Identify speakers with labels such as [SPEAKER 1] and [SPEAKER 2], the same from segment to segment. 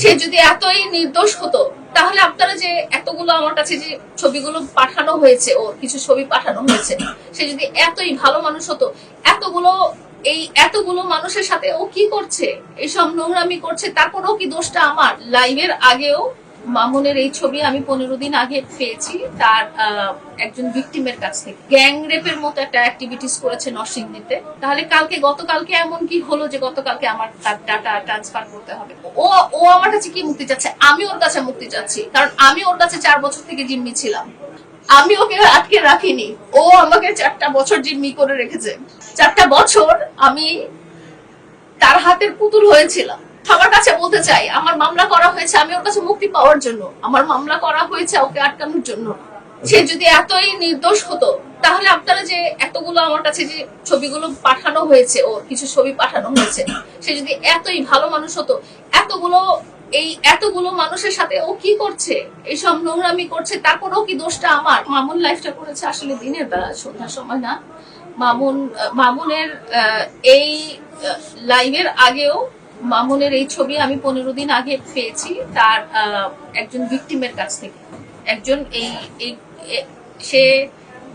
[SPEAKER 1] সে যদি এতই নির্দোষ হতো তাহলে আপনারা যে এতগুলো আমার কাছে যে ছবিগুলো পাঠানো হয়েছে, ওর কিছু ছবি পাঠানো হয়েছে, সে যদি এতই ভালো মানুষ হতো, এতগুলো মানুষের সাথে ও কি করছে, এইসব নোংরামি করছে, তারপরেও কি দোষটা আমার? লাইভের আগেও মামুনের এই ছবি আমি 15 দিন আগে পেয়েছি তার একজন ভিকটিমের কাছ থেকে। গ্যাং রেপের মতো একটা অ্যাক্টিভিটিস করেছে নরসিংদীতে। তাহলে গতকালকে এমন কি হলো যে গতকালকে আমার তার ডাটা ট্রান্সফার করতে হবে? ও আমার কাছে কি মুক্তি চাচ্ছে? আমি ওর কাছে মুক্তি চাচ্ছি, কারণ আমি ওর কাছে 4 বছর থেকে জিম্মি ছিলাম। আমি ওকে আটকে রাখিনি, ও আমাকে 4টা বছর জিম্মি করে রেখেছে। 4টা বছর আমি তার হাতের পুতুল হয়েছিলাম। সবার কাছে বলতে চাই, আমার মামলা করা হয়েছে আমি ওর কাছে মুক্তি পাওয়ার জন্য, আমার মামলা করা হয়েছে ওকে আটকানোর জন্য। সে যদি এতই নির্দোষ হতো তাহলে আপনারা যে এতগুলো আমার কাছে যে ছবিগুলো পাঠানো হয়েছে, ওর কিছু ছবি পাঠানো হয়েছে, সে যদি এতই ভালো মানুষ হতো, এতগুলো মানুষের সাথে ও কি করছে, এইসব নোংরামি করছে, তারপরেও কি দোষটা আমার? মামুন লাইফটা করেছে আসলে দিনের বেলা, সন্ধ্যার সময় না। মামুনের এই লাইভের আগেও মামুনের এই ছবি আমি 15 দিন আগে পেয়েছি তার একজন ভিকটিমের কাছ থেকে। সে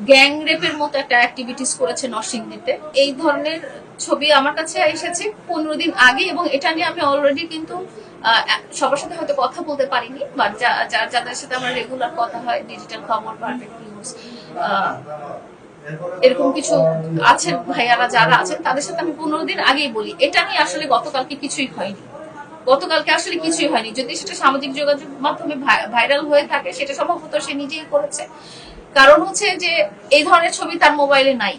[SPEAKER 1] গ্যাং রেপের মতো একটা অ্যাক্টিভিটিস করেছে নরসিংদীতে। এই ধরনের ছবি আমার কাছে এসেছে 15 দিন আগে, এবং এটা নিয়ে আমি অলরেডি কিন্তু সবার সাথে হয়তো কথা বলতে পারিনি, বাট যাদের সাথে আমার রেগুলার কথা হয়, ডিজিটাল খবর, পারফেক্ট নিউজ, এরকম কিছু আছেন ভাইয়ারা যারা আছেন, তাদের সাথে আমি 15 দিন আগেই বলি এটা নিয়ে আসলে গতকালকে কিছুই হয়নি। যদি সেটা সামাজিক যোগাযোগ মাধ্যমে ভাইরাল হয়ে থাকে, সেটা সম্ভবত সে নিজেই করেছে। কারণ হচ্ছে যে এই ধরনের ছবি তার মোবাইলে নাই,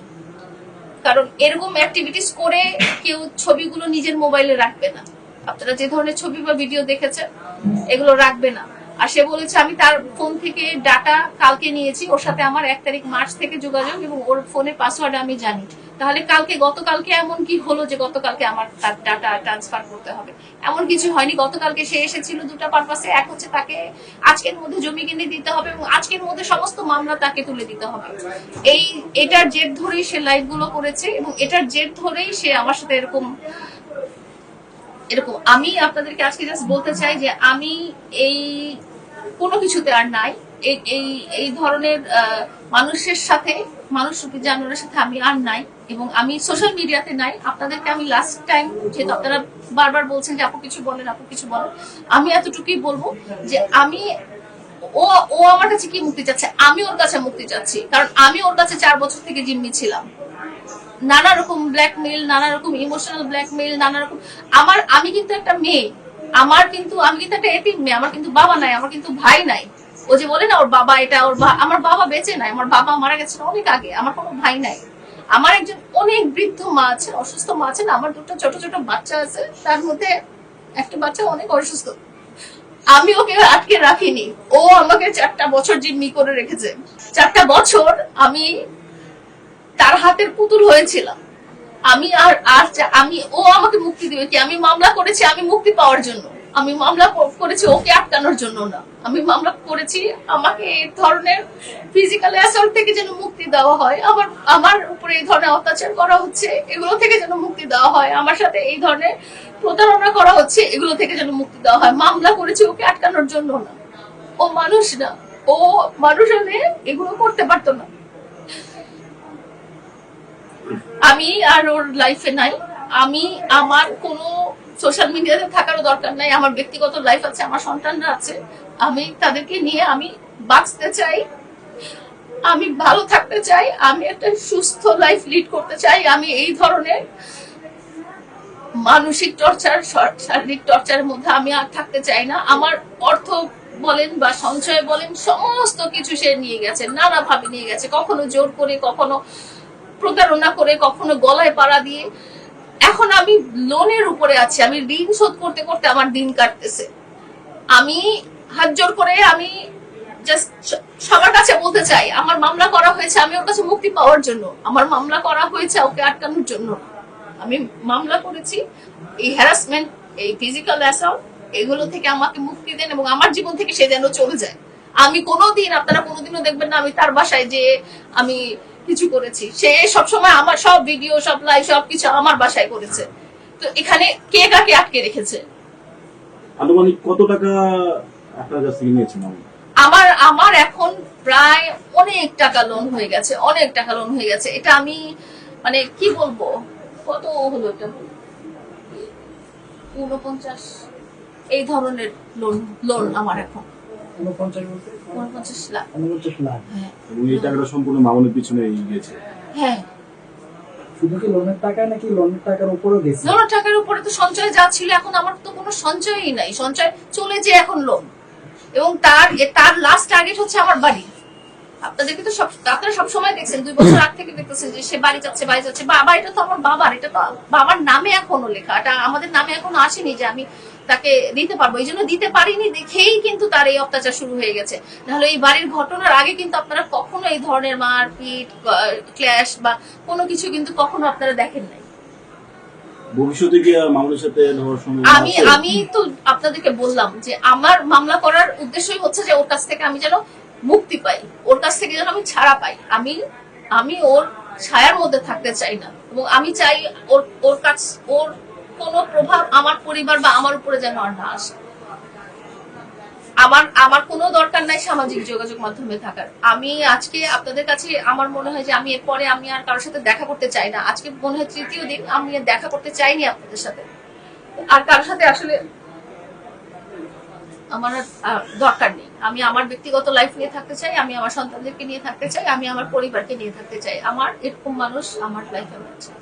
[SPEAKER 1] কারণ এরকম অ্যাক্টিভিটিস করে কেউ ছবিগুলো নিজের মোবাইলে রাখবে না। আপনারা যে ধরনের ছবি বা ভিডিও দেখেছেন এগুলো রাখবে না। আর সে বলেছে আমি তার ফোন থেকে ডাটা কালকে নিয়েছি, ওর সাথে আমার 1 তারিখ মার্চ থেকে যোগাযোগ, এবং ওর ফোনের পাসওয়ার্ড আমি জানি। তাহলে গতকালকে এমন কি হলো যে গতকালকে আমার তার ডাটা ট্রান্সফার করতে হবে? এমন কিছু হয়নি। গতকালকে সে এসেছিল 2টা পারপাসে। এক হচ্ছে তাকে আজকের মধ্যে জমি কিনে দিতে হবে, এবং আজকের মধ্যে সমস্ত মামলা তাকে তুলে দিতে হবে। এটার জের ধরেই সে লাইভ গুলো করেছে, এবং এটার জের ধরেই সে আমার সাথে এরকম। আমি আপনাদেরকে আজকে জাস্ট বলতে চাই যে আমি এই কোনো কিছুতে আর নাই। এই ধরনের মানুষের সাথে, মানুষরূপী জানোয়ারের সাথে আমি আর নাই, এবং আমি সোশ্যাল মিডিয়াতে নাই। আপনাদেরকে আমি লাস্ট টাইম, যেহেতু আপনারা বারবার বলছেন যে আপু কিছু বলেন, আমি এতটুকুই বলবো যে ও আমার কাছে কি মুক্তি চাচ্ছে? আমি ওর কাছে মুক্তি চাচ্ছি, কারণ আমি ওর কাছে 4 বছর থেকে জিম্মি ছিলাম। নানা রকম ব্ল্যাকমেইল, নানা রকম ইমোশনাল ব্ল্যাকমেইল, নানা রকম। আমি কিন্তু একটা মেয়ে, আমি কিন্তু একটা এতিম মেয়ে, আমার কিন্তু বাবা নাই, আমার কিন্তু ভাই নাই। ও যে বলে না ওর বাবা এটা, আমার বাবা বেঁচে নাই, আমার বাবা মারা গেছেন অনেক আগে, আমার কোনো ভাই নাই। আমার একজন অনেক বৃদ্ধ মা আছেন, অসুস্থ মা আছেন, আমার 2টা ছোট ছোট বাচ্চা আছে, তার মধ্যে একটা বাচ্চা অনেক অসুস্থ। আমি ওকে আটকে রাখিনি, ও আমাকে 4টা বছর জিম্মি করে রেখেছে। 4টা বছর আমি তার হাতের পুতুল হয়েছিলাম। ও আমাকে মুক্তি দিবে কি? আমি মামলা করেছি আমি মুক্তি পাওয়ার জন্য, আমি মামলা করেছি ওকে আটকানোর জন্য না। আমি মামলা করেছি আমাকে এই ধরনের ফিজিক্যাল অ্যাসল্ট থেকে যেন মুক্তি দেওয়া হয়, আমার উপরে এই ধরনের অত্যাচার করা হচ্ছে এগুলো থেকে যেন মুক্তি দেওয়া হয়, আমার সাথে এই ধরনের প্রতারণা করা হচ্ছে এগুলো থেকে যেন মুক্তি দেওয়া হয়। মামলা করেছি ওকে আটকানোর জন্য না। ও মানুষ না, ও মানুষ হলে এগুলো করতে পারতো না। আমি আর ওর লাইফে নাই। আমার কোনো সোশ্যাল মিডিয়াতে থাকারও দরকার নাই। আমার ব্যক্তিগত লাইফ আছে, আমার সন্তানরা আছে, আমি তাদেরকে নিয়ে আমি বাঁচতে চাই, আমি ভালো থাকতে চাই, আমি একটা সুস্থ লাইফ লিড করতে চাই। আমি এই ধরনের মানসিক টর্চার, শারীরিক টর্চারের মধ্যে আমি আর থাকতে চাই না। আমার অর্থ বলেন বা সঞ্চয় বলেন, সমস্ত কিছু সে নিয়ে গেছে, নানাভাবে নিয়ে গেছে, কখনো জোর করে, কখনো প্রতারণা করে, কখনো গলায় পাড়া দিয়ে। এখন আমি লোনের উপরে আছি, আমি ঋণ শোধ করতে করতে আমার দিন কাটতেছে। আমি হাত জোর করে আমি জাস্ট সবার কাছে বলতে চাই, আমার মামলা করা হয়েছে আমি ওর কাছে মুক্তি পাওয়ার জন্য, আমার মামলা করা হয়েছে ওকে আটকানোর জন্য। আমি মামলা করেছি এই হ্যারাসমেন্ট, এই ফিজিক্যাল অ্যাসল্ট, এগুলো থেকে আমাকে মুক্তি দেন, এবং আমার জীবন থেকে সে যেন চলে যায়। আপনারা কোনোদিনও দেখবেন না আমি তার বাসায় যে আমি কিছু করেছি। সে সবসময় আমার সব ভিডিও, সব লাইভ, সবকিছু আমার বাসায় করেছে। তো এখানে কে কাকে আটকে রেখেছে?
[SPEAKER 2] আনুমানিক কত টাকা আপনার কাছ থেকে নিয়েছেন?
[SPEAKER 1] আমার আমার এখন প্রায় অনেক টাকা লোন হয়ে গেছে, অনেক টাকা লোন হয়ে গেছে। এটা আমি মানে কি বলবো, কত হলো এটা, 49 এই ধরনের লোন লোন আমার এখন 49 লাখ। হ্যাঁ
[SPEAKER 2] এবং এই টাকাটা সম্পূর্ণ মামুনের পিছনে গিয়েছে।
[SPEAKER 1] হ্যাঁ,
[SPEAKER 3] শুধু কি লোনের টাকায় নাকি লোনের টাকার উপরেও গেছে?
[SPEAKER 1] লোনের টাকার উপরে তো সঞ্চয় যা ছিল, এখন আমার তো কোনো সঞ্চয়ই নাই, সঞ্চয় চলে যে এখন লোন। এবং তার লাস্ট টার্গেট হচ্ছে আমার বাড়ি। আপনাদেরকে তো আপনারা সবসময় দেখছেন, 2 বছর আগ থেকে দেখতেছেন যে সে বাড়ি যাচ্ছে বাড়ি যাচ্ছে। বাড়িটা তো আমার বাবার, এটা তো বাবার নামে এখনো লেখা, এটা আমাদের নামে এখনো আসেনি যে আমি তাকে দিতে পারবো। এই জন্য দিতে পারিনি দেখেই কিন্তু তার এই অত্যাচার শুরু হয়ে গেছে। নাহলে এই বাড়ির ঘটনার আগে কিন্তু আপনারা কখনো এই ধরনের মারপিট, ক্ল্যাশ বা কোনো কিছু কিন্তু কখনো আপনারা দেখেন নাই।
[SPEAKER 2] ভবিষ্যতে কি মামুনের সাথে হওয়ার সম্ভাবনা
[SPEAKER 1] আমি
[SPEAKER 2] আছে?
[SPEAKER 1] আমি তো আপনাদেরকে বললাম যে আমার মামলা করার উদ্দেশ্যই হচ্ছে যে ওর কাছ থেকে আমি যেন মুক্তি পাই, ওর কাছ থেকে যেন আমি ছাড়া পাই। আমি ওর ছায়ার মধ্যে থাকতে চাই না, এবং আমি চাই ওর কোনো প্রভাব আমার পরিবার বা আমার উপরে যেন আর না আসে। আমার কোনো দরকার নাই সামাজিক যোগাযোগ মাধ্যমে থাকার। আমি আজকে আপনাদের কাছে আমার মনে হয় যে আমি এরপরে আমি আর কারোর সাথে দেখা করতে চাই না। আজকে মনে হয় 3য় দিন, আমি আর দেখা করতে চাইনি আপনাদের সাথে, আর কারোর সাথে আসলে আমার আর দরকার নেই। আমি আমার ব্যক্তিগত লাইফ নিয়ে থাকতে চাই, আমি আমার সন্তানদেরকে নিয়ে থাকতে চাই, আমি আমার পরিবারকে নিয়ে থাকতে চাই। আমার এরকম মানুষ আমার লাইফে আছে।